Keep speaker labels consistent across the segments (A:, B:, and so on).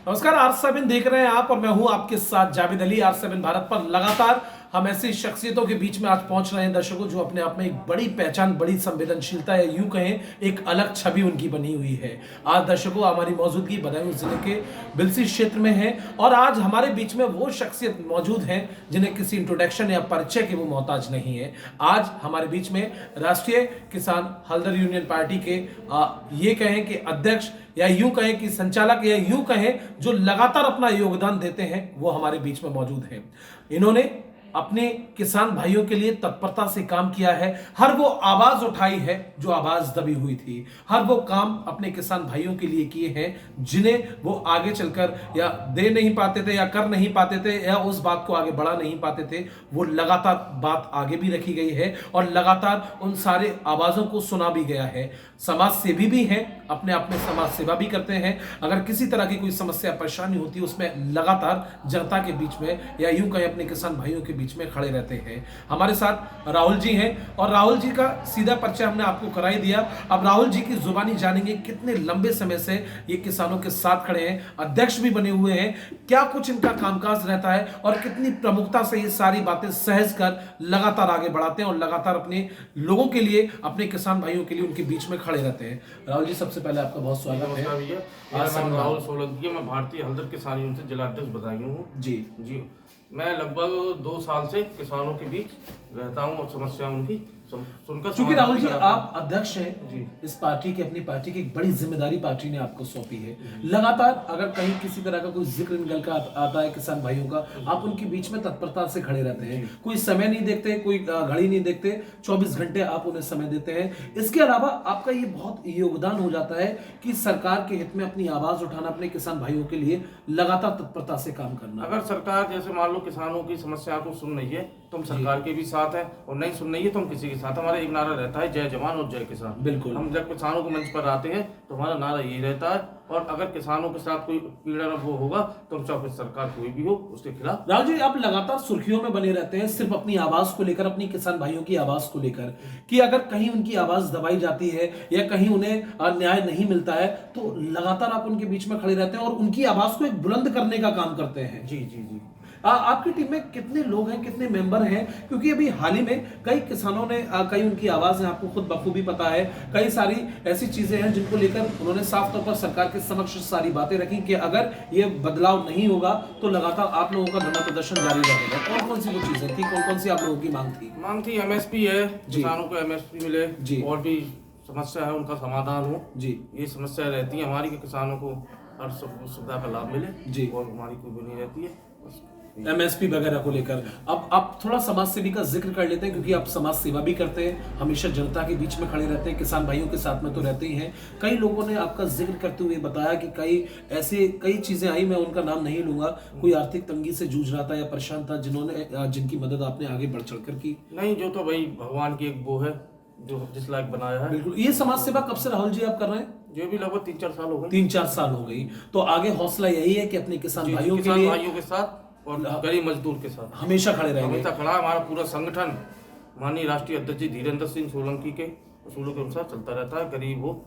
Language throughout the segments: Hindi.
A: नमस्कार, R7 देख रहे हैं आप और मैं हूं आपके साथ जावेद अली। R7 भारत पर लगातार हम ऐसी शख्सियतों के बीच में आज पहुंच रहे हैं दर्शकों, जो अपने आप में एक बड़ी पहचान, बड़ी संवेदनशीलता या यूं कहें एक अलग छवि उनकी बनी हुई है। आज दर्शकों हमारी मौजूदगी बदायूं जिले के बिलसी क्षेत्र में है और आज हमारे बीच में वो शख्सियत मौजूद हैं जिन्हें किसी इंट्रोडक्शन या परिचय के वो मोहताज नहीं है। आज हमारे बीच में राष्ट्रीय किसान हल्दर यूनियन पार्टी के ये कहें कि अध्यक्ष या यूं कहें कि संचालक या यूं कहें जो लगातार अपना योगदान देते हैं, वो हमारे बीच में मौजूद हैं। इन्होंने अपने किसान भाइयों के लिए तत्परता से काम किया है। हर वो आवाज उठाई है जो आवाज दबी हुई थी। हर वो काम अपने किसान भाइयों के लिए किए हैं जिन्हें वो आगे चलकर या दे नहीं पाते थे या कर नहीं पाते थे या उस बात को आगे बढ़ा नहीं पाते थे। वो लगातार बात आगे भी रखी गई है और लगातार उन सारे आवाजों को सुना भी गया है। समाज सेवी भी हैं, अपने आप में समाज सेवा भी करते हैं। अगर किसी तरह की कोई समस्या परेशानी होती है उसमें लगातार जनता के बीच में या यूं कहें अपने किसान भाइयों के बीच में खड़े रहते हैं। हमारे साथ राहुल जी हैं और राहुल जी का सीधा परिचय हमने आपको कराई दिया। अब राहुल जी की जुबानी जानेंगे, कितने लंबे समय से ये किसानों के साथ खड़े हैं, अध्यक्ष भी बने हुए हैं, क्या कुछ इनका कामकाज रहता है और कितनी प्रमुखता से ये सारी बातें सहज कर लगातार आगे बढ़ाते हैं और लगातार अपने लोगों के लिए, अपने किसान भाइयों के लिए उनके बीच में खड़े रहते हैं। राहुल जी, सबसे पहले आपका बहुत स्वागत है।
B: मेरा नाम राहुल सोलंकी है। मैं भारतीय हल्दर किसान यूनियन से जिला अध्यक्ष बदायूं हूँ।
A: जी
B: जी, मैं लगभग 2 साल से किसानों के बीच रहता हूँ और समस्या उनकी सुनकर।
A: क्योंकि राहुल जी आप अध्यक्ष हैं
B: जी
A: इस पार्टी के, अपनी पार्टी की एक बड़ी जिम्मेदारी पार्टी ने आपको सौंपी है। लगातार अगर कहीं किसी तरह का कोई जिक्र निकल कर आता है किसान भाइयों का, आप उनके बीच में तत्परता से खड़े रहते हैं। कोई समय नहीं देखते, कोई घड़ी नहीं देखते, 24 घंटे आप उन्हें समय देते हैं। इसके अलावा आपका ये बहुत योगदान हो जाता है कि सरकार के हित में अपनी आवाज उठाना, अपने किसान भाइयों के लिए लगातार तत्परता से काम करना।
B: अगर सरकार जैसे मान लो किसानों की समस्या को सुन रही है तो हम सरकार के भी साथ हैं, और नहीं सुन रही है तो हम किसी के साथ। हमारा एक नारा रहता है, जय जवान और जय किसान।
A: बिल्कुल।
B: हम जब किसानों के मंच पर आते हैं तो हमारा नारा यही रहता है, और अगर किसानों के साथ कोई पीड़ा वो होगा तो हम चाहे सरकार कोई भी हो उसके खिलाफ।
A: राहुल जी, आप लगातार सुर्खियों में बने रहते हैं सिर्फ अपनी आवाज को लेकर, अपनी किसान भाइयों की आवाज को लेकर, कि अगर कहीं उनकी आवाज दबाई जाती है या कहीं उन्हें न्याय नहीं मिलता है तो लगातार आप उनके बीच में खड़े रहते हैं और उनकी आवाज को एक बुलंद करने का काम करते हैं।
B: जी जी जी।
A: आपकी टीम में कितने लोग हैं, कितने मेंबर हैं? क्योंकि अभी हाल ही में कई किसानों ने कई उनकी आवाज है, आपको खुद बखूबी पता है, कई सारी ऐसी चीजें हैं जिनको लेकर उन्होंने साफ तौर पर सरकार के समक्ष सारी बातें रखी कि अगर ये बदलाव नहीं होगा तो लगातार आप लोगों का धरना प्रदर्शन जारी रहेगा। कौन कौन सी वो चीजें थी, कौन कौन सी आप लोगों की मांग थी?
B: एमएसपी है, किसानों को एमएसपी मिले
A: जी,
B: और भी समस्या है उनका समाधान हो जी। ये समस्या रहती है हमारी कि किसानों को हर सुविधा का लाभ मिले जी, और हमारी कोई बनी रहती है
A: एमएसपी वगैरह को लेकर। अब आप थोड़ा समाज सेवी का जिक्र कर लेते हैं, क्योंकि आप समाज सेवा भी करते हैं, हमेशा जनता के बीच में खड़े रहते हैं, किसान भाइयों के साथ में तो रहते ही हैं। कई लोगों ने आपका जिक्र करते हुए बताया कि कई चीजें आई, मैं उनका नाम नहीं लूंगा, कोई आर्थिक तंगी से जूझ रहा था या परेशान था, जिनकी मदद आपने आगे बढ़ चढ़कर की।
B: नहीं, जो तो भाई भगवान की एक वो है जो जिस लायक बनाया है।
A: बिल्कुल। ये समाज सेवा कब से राहुल जी आप कर रहे हैं?
B: जो भी लगभग 3-4 साल हो गए।
A: 3-4 साल हो गई। तो आगे हौसला यही है कि अपने किसान भाइयों
B: के साथ और गरीब मजदूर के साथ
A: हमेशा खड़े रहेंगे।
B: हमेशा खड़ा है। हमारा पूरा संगठन माननीय राष्ट्रीय अध्यक्ष जी धीरेन्द्र सिंह सोलंकी के उसूलों के अनुसार चलता रहता है, गरीब हो।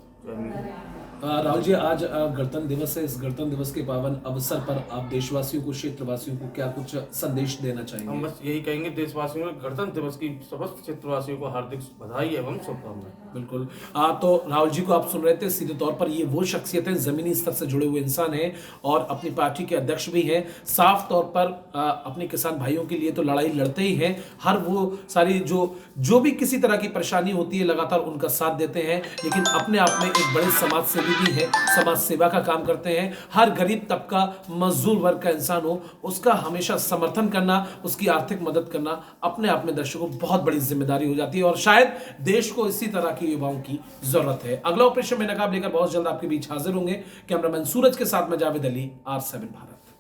A: राहुल जी, आज गणतंत्र दिवस है। इस गणतंत्र दिवस के पावन अवसर पर आप देशवासियों को, क्षेत्रवासियों को क्या कुछ संदेश देना चाहेंगे?
B: हम बस यही कहेंगे देशवासियों को, गणतंत्र दिवस की समस्त क्षेत्रवासियों को हार्दिक बधाई एवं शुभकामनाएं।
A: बिल्कुल। तो राहुल जी को आप सुन रहे थे, सीधे तौर पर ये वो शख्सियतें जमीनी स्तर से जुड़े हुए इंसान हैं और अपनी पार्टी के अध्यक्ष भी हैं। साफ तौर पर अपने किसान भाइयों के लिए तो लड़ाई लड़ते ही हैं। हर वो सारी जो भी किसी तरह की परेशानी होती है लगातार उनका साथ देते हैं, लेकिन अपने आप में एक बड़े समाज सेवी भी है, समाज सेवा का काम करते हैं। हर गरीब तबका, मजदूर वर्ग का इंसान हो, उसका हमेशा समर्थन करना, उसकी आर्थिक मदद करना अपने आप में दर्शकों बहुत बड़ी जिम्मेदारी हो जाती है और शायद देश को इसी तरह के युवाओं की जरूरत है। अगला ऑपरेशन में नकाब लेकर बहुत जल्द आपके बीच हाजिर होंगे। कैमरामैन सूरज के साथ में जावेद अली, R7 भारत।